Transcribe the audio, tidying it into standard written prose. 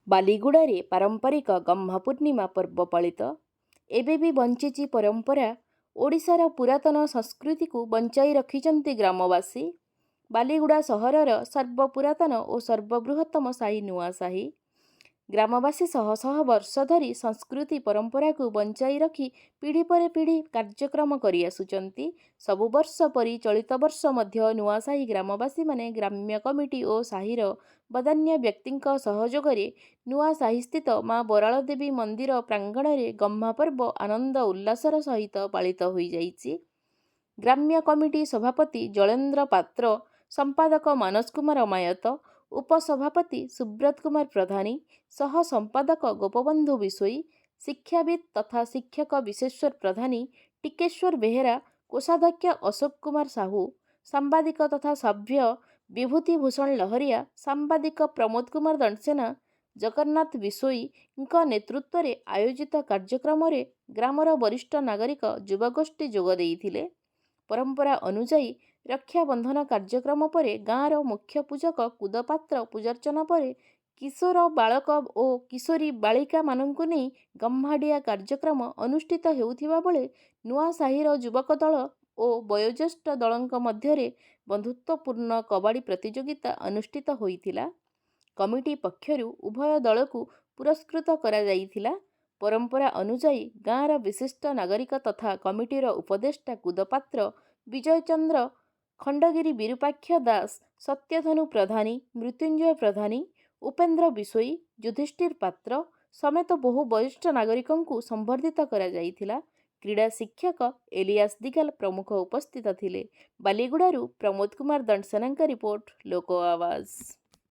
ବାଲିଗୁଡ଼ାରେ ପାରମ୍ପରିକ ଗହ୍ମା ପୂର୍ଣ୍ଣିମା ପର୍ବ ପାଳିତ। ଏବେ ବି ବଞ୍ଚିଛି ପରମ୍ପରା। ଓଡ଼ିଶାର ପୁରାତନ ସଂସ୍କୃତିକୁ ବଞ୍ଚାଇ ରଖିଛନ୍ତି ଗ୍ରାମବାସୀ। ବାଲିଗୁଡ଼ା ସହରର ସର୍ବପୁରାତନ ଓ ସର୍ବବୃହତ୍ତମ ସାହି ନୂଆସାହି। ଗ୍ରାମବାସୀ ଶହ ଶହ ବର୍ଷ ଧରି ସଂସ୍କୃତି ପରମ୍ପରାକୁ ବଞ୍ଚାଇ ରଖି ପିଢ଼ି ପରେ ପିଢ଼ି କାର୍ଯ୍ୟକ୍ରମ କରିଆସୁଛନ୍ତି। ସବୁ ବର୍ଷ ପରି ଚଳିତ ବର୍ଷ ମଧ୍ୟ ନୂଆସାହି ଗ୍ରାମବାସୀମାନେ ଗ୍ରାମ୍ୟ କମିଟି ଓ ସାହିର ବଦାନ୍ୟ ବ୍ୟକ୍ତିଙ୍କ ସହଯୋଗରେ ନୂଆସାହିସ୍ଥିତ ମା ବରାଳ ଦେବୀ ମନ୍ଦିର ପ୍ରାଙ୍ଗଣରେ ଗହ୍ମା ପର୍ବ ଆନନ୍ଦ ଉଲ୍ଲାସର ସହିତ ପାଳିତ ହୋଇଯାଇଛି। ଗ୍ରାମ୍ୟ କମିଟି ସଭାପତି ଜଳେନ୍ଦ୍ର ପାତ୍ର, ସମ୍ପାଦକ ମାନସ କୁମାର ମାୟତ, ଉପସଭାପତି ସୁବ୍ରତ କୁମାର ପ୍ରଧାନୀ, ସହ ସମ୍ପାଦକ ଗୋପବନ୍ଧୁ ବିଶୋଇ, ଶିକ୍ଷାବିତ୍ ତଥା ଶିକ୍ଷକ ବିଶେଶ୍ୱର ପ୍ରଧାନୀ, ଟିକେଶ୍ୱର ବେହେରା, କୋଷାଧ୍ୟକ୍ଷ ଅଶୋକ କୁମାର ସାହୁ, ସାମ୍ବାଦିକ ତଥା ସଭ୍ୟ ବିଭୂତି ଭୂଷଣ ଲହରିଆ, ସାମ୍ବାଦିକ ପ୍ରମୋଦ କୁମାର ଦଣ୍ଡସେନା, ଜଗନ୍ନାଥ ବିଶୋଇଙ୍କ ନେତୃତ୍ୱରେ ଆୟୋଜିତ କାର୍ଯ୍ୟକ୍ରମରେ ଗ୍ରାମର ବରିଷ୍ଠ ନାଗରିକ ଯୁବଗୋଷ୍ଠୀ ଯୋଗ ଦେଇଥିଲେ। ପରମ୍ପରା ଅନୁଯାୟୀ ରକ୍ଷାବନ୍ଧନ କାର୍ଯ୍ୟକ୍ରମ ପରେ ଗାଁର ମୁଖ୍ୟ ପୂଜକ କୁଦପାତ୍ର ପୂଜାର୍ଚ୍ଚନା ପରେ କିଶୋର ବାଳକ ଓ କିଶୋରୀ ବାଳିକାମାନଙ୍କୁ ନେଇ ଗହ୍ମାଡିଆ କାର୍ଯ୍ୟକ୍ରମ ଅନୁଷ୍ଠିତ ହେଉଥିବା ବେଳେ ନୂଆସାହିର ଯୁବକ ଦଳ ଓ ବୟୋଜ୍ୟେଷ୍ଠ ଦଳଙ୍କ ମଧ୍ୟରେ ବନ୍ଧୁତ୍ୱପୂର୍ଣ୍ଣ କବାଡ଼ି ପ୍ରତିଯୋଗିତା ଅନୁଷ୍ଠିତ ହୋଇଥିଲା। କମିଟି ପକ୍ଷରୁ ଉଭୟ ଦଳକୁ ପୁରସ୍କୃତ କରାଯାଇଥିଲା। ପରମ୍ପରା ଅନୁଯାୟୀ ଗାଁର ବିଶିଷ୍ଟ ନାଗରିକ ତଥା କମିଟିର ଉପଦେଷ୍ଟା କୁଦପାତ୍ର, ବିଜୟ ଚନ୍ଦ୍ର ଖଣ୍ଡଗିରି, ବିରୁପାକ୍ଷ ଦାସ, ସତ୍ୟଧନୁ ପ୍ରଧାନୀ, ମୃତ୍ୟୁଞ୍ଜୟ ପ୍ରଧାନୀ, ଉପେନ୍ଦ୍ର ବିଶୋଇ, ଯୁଧିଷ୍ଠିର ପାତ୍ର ସମେତ ବହୁ ବରିଷ୍ଠ ନାଗରିକଙ୍କୁ ସମ୍ବର୍ଦ୍ଧିତ କରାଯାଇଥିଲା। କ୍ରୀଡ଼ା ଶିକ୍ଷକ ଏଲିଆସ ଦିଗାଲ ପ୍ରମୁଖ ଉପସ୍ଥିତ ଥିଲେ। ବାଲିଗୁଡ଼ାରୁ ପ୍ରମୋଦ କୁମାର ଦଣ୍ଡସେନାଙ୍କ ରିପୋର୍ଟ, ଲୋକ ଆୱାଜ।